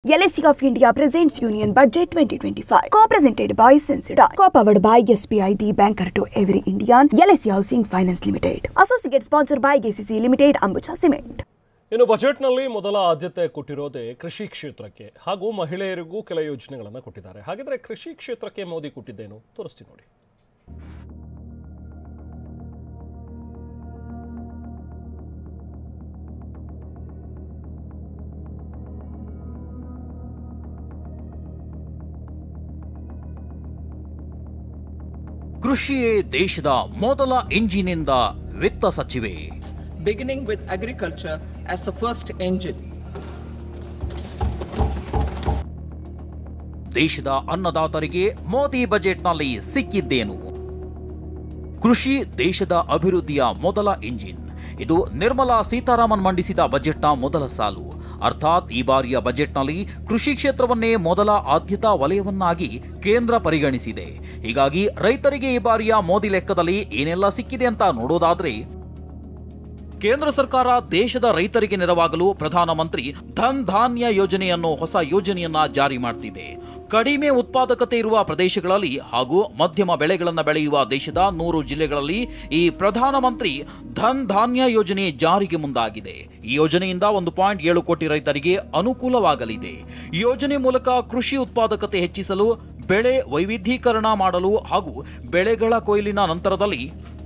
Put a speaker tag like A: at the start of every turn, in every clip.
A: LIC of India presents Union Budget 2025, co-presented by Sensodyne, co-powered by SBI, the banker to every Indian, LIC Housing Finance Limited, associate sponsored by KCC Limited, Ambuja Cement.
B: ಇನ್ನು ಬಜೆಟ್ನಲ್ಲಿ ಮೊದಲ ಆದ್ಯತೆ ಕೊಟ್ಟಿರೋದೇ ಕೃಷಿ ಕ್ಷೇತ್ರಕ್ಕೆ ಹಾಗೂ ಮಹಿಳೆಯರಿಗೂ ಕೆಲ ಯೋಜನೆಗಳನ್ನು ಕೊಟ್ಟಿದ್ದಾರೆ. ಹಾಗಿದ್ರೆ ಕೃಷಿ ಕ್ಷೇತ್ರಕ್ಕೆ ಮೋದಿ ಕೊಟ್ಟಿದ್ದೇನು ತೋರಿಸ್ತೀನಿ ನೋಡಿ.
C: ಕೃಷಿಯೇ ದೇಶದ ಮೊದಲ ಇಂಜಿನಿಂದ ವಿತ್ತ ಸಚಿವೆ.
D: Beginning with agriculture as the first engine.
C: ದೇಶದ ಅನ್ನದಾತರಿಗೆ ಮೋದಿ ಬಜೆಟ್ನಲ್ಲಿ ಸಿಕ್ಕಿದ್ದೇನು? ಕೃಷಿ ದೇಶದ ಅಭಿವೃದ್ಧಿಯ ಮೊದಲ ಇಂಜಿನ್. ಇದು ನಿರ್ಮಲಾ ಸೀತಾರಾಮನ್ ಮಂಡಿಸಿದ ಬಜೆಟ್ನ ಮೊದಲ ಸಾಲು. ಅರ್ಥಾತ್ ಈ ಬಾರಿಯ ಬಜೆಟ್ನಲ್ಲಿ ಕೃಷಿ ಕ್ಷೇತ್ರವನ್ನೇ ಮೊದಲ ಆದ್ಯತಾ ವಲಯವನ್ನಾಗಿ ಕೇಂದ್ರ ಪರಿಗಣಿಸಿದೆ. ಹೀಗಾಗಿ ರೈತರಿಗೆ ಈ ಬಾರಿಯ ಮೋದಿ ಲೆಕ್ಕದಲ್ಲಿ ಏನೆಲ್ಲ ಸಿಕ್ಕಿದೆ ಅಂತ ನೋಡೋದಾದ್ರೆ, ಕೇಂದ್ರ ಸರ್ಕಾರ ದೇಶದ ರೈತರಿಗೆ ನೆರವಾಗಲು ಪ್ರಧಾನಮಂತ್ರಿ ಧನ್ ಧಾನ್ಯ ಯೋಜನೆಯನ್ನು ಹೊಸ ಯೋಜನೆಯನ್ನ ಜಾರಿ ಮಾಡ್ತಿದೆ. ಕಡಿಮೆ ಉತ್ಪಾದಕತೆ ಇರುವ ಪ್ರದೇಶಗಳಲ್ಲಿ ಹಾಗೂ ಮಧ್ಯಮ ಬೆಳೆಗಳನ್ನು ಬೆಳೆಯುವ ದೇಶದ 100 ಜಿಲ್ಲೆಗಳಲ್ಲಿ ಈ ಪ್ರಧಾನಮಂತ್ರಿ ಧನ್ ಧಾನ್ಯ ಯೋಜನೆ ಜಾರಿಗೆ ಮುಂದಾಗಿದೆ. ಈ ಯೋಜನೆಯಿಂದ 1.7 ಕೋಟಿ ರೈತರಿಗೆ ಅನುಕೂಲವಾಗಲಿದೆ. ಈ ಯೋಜನೆ ಮೂಲಕ ಕೃಷಿ ಉತ್ಪಾದಕತೆ ಹೆಚ್ಚಿಸಲು, ಬೆಳೆ ವೈವಿಧ್ಯೀಕರಣ ಮಾಡಲು ಹಾಗೂ ಬೆಳೆಗಳ ಕೊಯ್ಲಿನ ನಂತರದಲ್ಲಿ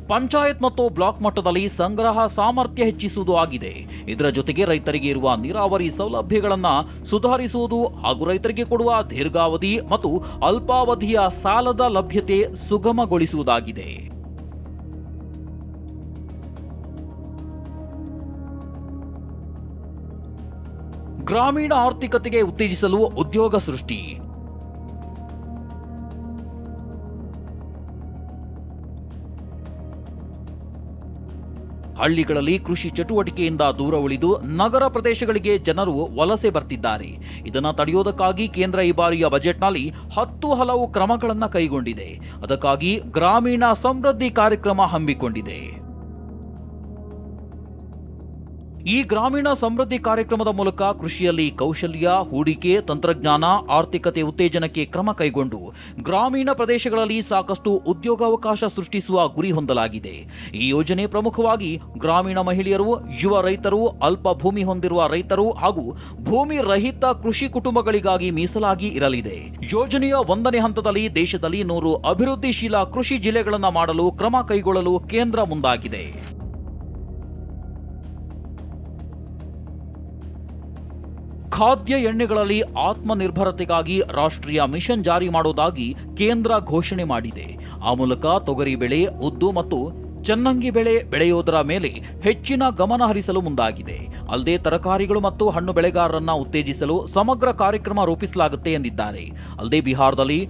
C: ಪಂಚಾಯತ್ ಮತ್ತು ಬ್ಲಾಕ್ ಮಟ್ಟದಲ್ಲಿ ಸಂಗ್ರಹ ಸಾಮರ್ಥ್ಯ ಹೆಚ್ಚಿಸುವುದು ಆಗಿದೆ. ಇದರ ಜೊತೆಗೆ ರೈತರಿಗೆ ಇರುವ ನೀರಾವರಿ ಸೌಲಭ್ಯಗಳನ್ನು ಸುಧಾರಿಸುವುದು ಹಾಗೂ ರೈತರಿಗೆ ಕೊಡುವ ದೀರ್ಘಾವಧಿ ಮತ್ತು ಅಲ್ಪಾವಧಿಯ ಸಾಲದ ಲಭ್ಯತೆ ಸುಗಮಗೊಳಿಸುವುದಾಗಿದೆ. ಗ್ರಾಮೀಣ ಆರ್ಥಿಕತೆಗೆ ಉತ್ತೇಜಿಸಲು ಉದ್ಯೋಗ ಸೃಷ್ಟಿ. ಹಳ್ಳಿಗಳಲ್ಲಿ ಕೃಷಿ ಚಟುವಟಿಕೆಯಿಂದ ದೂರ ಉಳಿದು ನಗರ ಪ್ರದೇಶಗಳಿಗೆ ಜನರು ವಲಸೆ ಬರ್ತಿದ್ದಾರೆ. ಇದನ್ನು ತಡೆಯೋದಕ್ಕಾಗಿ ಕೇಂದ್ರ ಈ ಬಾರಿಯ ಬಜೆಟ್ನಲ್ಲಿ 10 ಹಲವು ಕ್ರಮಗಳನ್ನು ಕೈಗೊಂಡಿದೆ. ಅದಕ್ಕಾಗಿ ಗ್ರಾಮೀಣ ಸಮೃದ್ಧಿ ಕಾರ್ಯಕ್ರಮ ಹಮ್ಮಿಕೊಂಡಿದೆ. ಈ ಗ್ರಾಮೀಣ ಸಮೃದ್ಧಿ ಕಾರ್ಯಕ್ರಮದ ಮೂಲಕ ಕೃಷಿಯಲ್ಲಿ ಕೌಶಲ್ಯ, ಹೂಡಿಕೆ, ತಂತ್ರಜ್ಞಾನ, ಆರ್ಥಿಕತೆ ಉತ್ತೇಜನಕ್ಕೆ ಕ್ರಮ ಕೈಗೊಂಡು ಗ್ರಾಮೀಣ ಪ್ರದೇಶಗಳಲ್ಲಿ ಸಾಕಷ್ಟು ಉದ್ಯೋಗಾವಕಾಶ ಸೃಷ್ಟಿಸುವ ಗುರಿ ಹೊಂದಲಾಗಿದೆ. ಈ ಯೋಜನೆ ಪ್ರಮುಖವಾಗಿ ಗ್ರಾಮೀಣ ಮಹಿಳೆಯರು, ಯುವ ರೈತರು, ಅಲ್ಪ ಭೂಮಿ ಹೊಂದಿರುವ ರೈತರು ಹಾಗೂ ಭೂಮಿ ರಹಿತ ಕೃಷಿ ಕುಟುಂಬಗಳಿಗಾಗಿ ಮೀಸಲಾಗಿ ಇರಲಿದೆ. ಯೋಜನೆಯ 1ನೇ ಹಂತದಲ್ಲಿ ದೇಶದಲ್ಲಿ 100 ಅಭಿವೃದ್ಧಿಶೀಲ ಕೃಷಿ ಜಿಲ್ಲೆಗಳನ್ನು ಮಾಡಲು ಕ್ರಮ ಕೈಗೊಳ್ಳಲು ಕೇಂದ್ರ ಮುಂದಾಗಿದೆ. ಖಾದ್ಯ ಎಣ್ಣೆಗಳಲ್ಲಿ ಆತ್ಮನಿರ್ಭರತೆಗಾಗಿ ರಾಷ್ಟ್ರೀಯ ಮಿಷನ್ ಜಾರಿ ಮಾಡುವುದಾಗಿ ಕೇಂದ್ರ ಘೋಷಣೆ ಮಾಡಿದೆ. ಆ ಮೂಲಕ ತೊಗರಿ ಬೆಳೆ, ಉದ್ದು ಮತ್ತು ಚನ್ನಂಗಿ ಬೆಳೆ ಬೆಳೆಯೋದರ ಮೇಲೆ ಹೆಚ್ಚಿನ ಗಮನ ಹರಿಸಲು ಮುಂದಾಗಿದೆ. ಅಲ್ಲದೆ ತರಕಾರಿಗಳು ಮತ್ತು ಹಣ್ಣು ಬೆಳೆಗಾರರನ್ನ ಉತ್ತೇಜಿಸಲು ಸಮಗ್ರ ಕಾರ್ಯಕ್ರಮ ರೂಪಿಸಲಾಗುತ್ತೆ ಎಂದಿದ್ದಾರೆ. ಅಲ್ಲದೆ ಬಿಹಾರದಲ್ಲಿ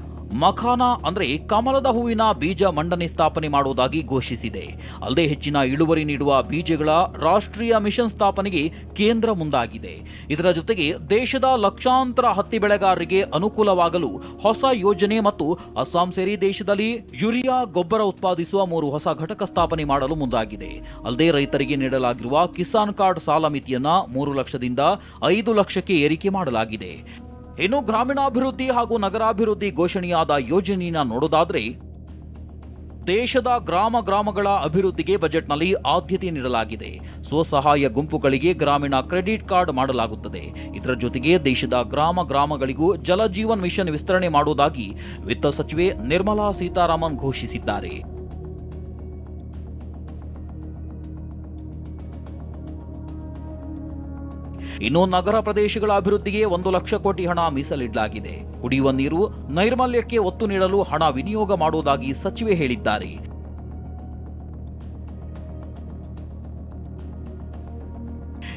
C: ಮಖಾನಾ ಅಂದ್ರೆ ಕಮಲದ ಹೂವಿನ ಬೀಜ ಮಂಡನೆ ಸ್ಥಾಪನೆ ಮಾಡುವುದಾಗಿ ಘೋಷಿಸಿದೆ. ಅಲ್ಲದೆ ಹೆಚ್ಚಿನ ಇಳುವರಿ ನೀಡುವ ಬೀಜಗಳ ರಾಷ್ಟ್ರೀಯ ಮಿಷನ್ ಸ್ಥಾಪನೆಗೆ ಕೇಂದ್ರ ಮುಂದಾಗಿದೆ. ಇದರ ಜೊತೆಗೆ ದೇಶದ ಲಕ್ಷಾಂತರ ಹತ್ತಿ ಬೆಳೆಗಾರರಿಗೆ ಅನುಕೂಲವಾಗಲು ಹೊಸ ಯೋಜನೆ ಮತ್ತು ಅಸ್ಸಾಂ ಸೇರಿ ದೇಶದಲ್ಲಿ ಯೂರಿಯಾ ಗೊಬ್ಬರ ಉತ್ಪಾದಿಸುವ 3 ಹೊಸ ಘಟಕ ಸ್ಥಾಪನೆ ಮಾಡಲು ಮುಂದಾಗಿದೆ. ಅಲ್ಲದೆ ರೈತರಿಗೆ ನೀಡಲಾಗಿರುವ ಕಿಸಾನ್ ಕಾರ್ಡ್ ಸಾಲ ಮಿತಿಯನ್ನ 3 ಲಕ್ಷದಿಂದ 5 ಲಕ್ಷಕ್ಕೆ ಏರಿಕೆ ಮಾಡಲಾಗಿದೆ. ಇನ್ನು ಗ್ರಾಮೀಣಾಭಿವೃದ್ಧಿ ಹಾಗೂ ನಗರಾಭಿವೃದ್ಧಿ ಘೋಷಣೆಯಾದ ಯೋಜನೆಯನ್ನು ನೋಡೋದಾದ್ರೆ, ದೇಶದ ಗ್ರಾಮಗಳ ಅಭಿವೃದ್ಧಿಗೆ ಬಜೆಟ್ನಲ್ಲಿ ಆದ್ಯತೆ ನೀಡಲಾಗಿದೆ. ಸ್ವಸಹಾಯ ಗುಂಪುಗಳಿಗೆ ಗ್ರಾಮೀಣ ಕ್ರೆಡಿಟ್ ಕಾರ್ಡ್ ಮಾಡಲಾಗುತ್ತದೆ. ಇದರ ಜೊತೆಗೆ ದೇಶದ ಗ್ರಾಮಗಳಿಗೂ ಜಲಜೀವನ್ ಮಿಷನ್ ವಿಸ್ತರಣೆ ಮಾಡುವುದಾಗಿ ವಿತ್ತ ಸಚಿವೆ ನಿರ್ಮಲಾ ಸೀತಾರಾಮನ್ ಘೋಷಿಸಿದ್ದಾರೆ. ಇನ್ನು ನಗರ ಪ್ರದೇಶಗಳ ಅಭಿವೃದ್ಧಿಗೆ 1 ಲಕ್ಷ ಕೋಟಿ ಹಣ ಮೀಸಲಿಡಲಾಗಿದೆ. ಕುಡಿಯುವ ನೀರು, ನೈರ್ಮಲ್ಯಕ್ಕೆ ಒತ್ತು ನೀಡಲು ಹಣ ವಿನಿಯೋಗ ಮಾಡುವುದಾಗಿ ಸಚಿವೆ ಹೇಳಿದ್ದಾರೆ.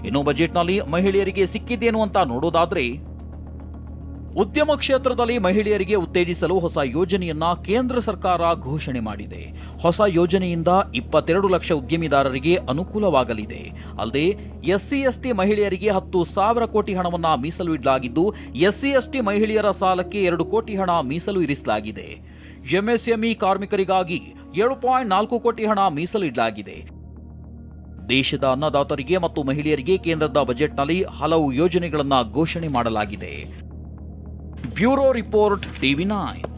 C: ಇನ್ನು ಬಜೆಟ್ನಲ್ಲಿ ಮಹಿಳೆಯರಿಗೆ ಸಿಕ್ಕಿದ್ದೇನು ಅಂತ ನೋಡೋದಾದ್ರೆ, ಉದ್ಯಮ ಕ್ಷೇತ್ರದಲ್ಲಿ ಮಹಿಳೆಯರಿಗೆ ಉತ್ತೇಜಿಸಲು ಹೊಸ ಯೋಜನೆಯನ್ನ ಕೇಂದ್ರ ಸರ್ಕಾರ ಘೋಷಣೆ ಮಾಡಿದೆ. ಹೊಸ ಯೋಜನೆಯಿಂದ 22 ಲಕ್ಷ ಉದ್ಯಮಿದಾರರಿಗೆ ಅನುಕೂಲವಾಗಲಿದೆ. ಅಲ್ಲದೆ SC/ST ಮಹಿಳೆಯರಿಗೆ 10,000 ಕೋಟಿ ಹಣವನ್ನ ಮೀಸಲು ಇಡಲಾಗಿದ್ದು, SC/ST ಮಹಿಳೆಯರ ಸಾಲಕ್ಕೆ 2 ಕೋಟಿ ಹಣ ಮೀಸಲು ಇರಿಸಲಾಗಿದೆ. MSME ಕಾರ್ಮಿಕರಿಗಾಗಿ 7.4 ಕೋಟಿ ಹಣ ಮೀಸಲು ಇಡಲಾಗಿದೆ. ದೇಶದ ಅನ್ನದಾತರಿಗೆ ಮತ್ತು ಮಹಿಳೆಯರಿಗೆ ಕೇಂದ್ರದ ಬಜೆಟ್ನಲ್ಲಿ ಹಲವು ಯೋಜನೆಗಳನ್ನು ಘೋಷಣೆ ಮಾಡಲಾಗಿದೆ. Bureau report, TV9.